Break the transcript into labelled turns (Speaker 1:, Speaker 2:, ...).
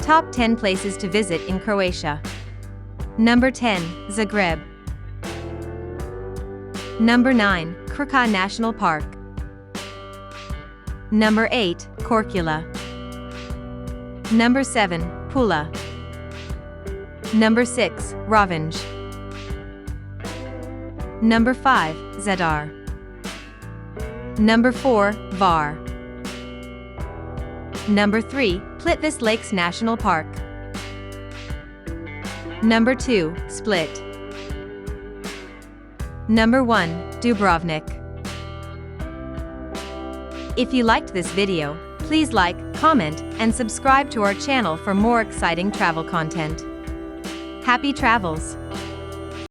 Speaker 1: Top 10 places to visit in Croatia. Number 10, Zagreb. Number 9, Krka National Park. Number 8, Korčula. Number 7, Pula. Number 6, Rovinj. Number 5, Zadar. Number 4, Hvar. Number 3, Plitvice Lakes National Park. Number 2, Split. Number 1, Dubrovnik. If you liked this video, please like, comment, and subscribe to our channel for more exciting travel content. Happy travels!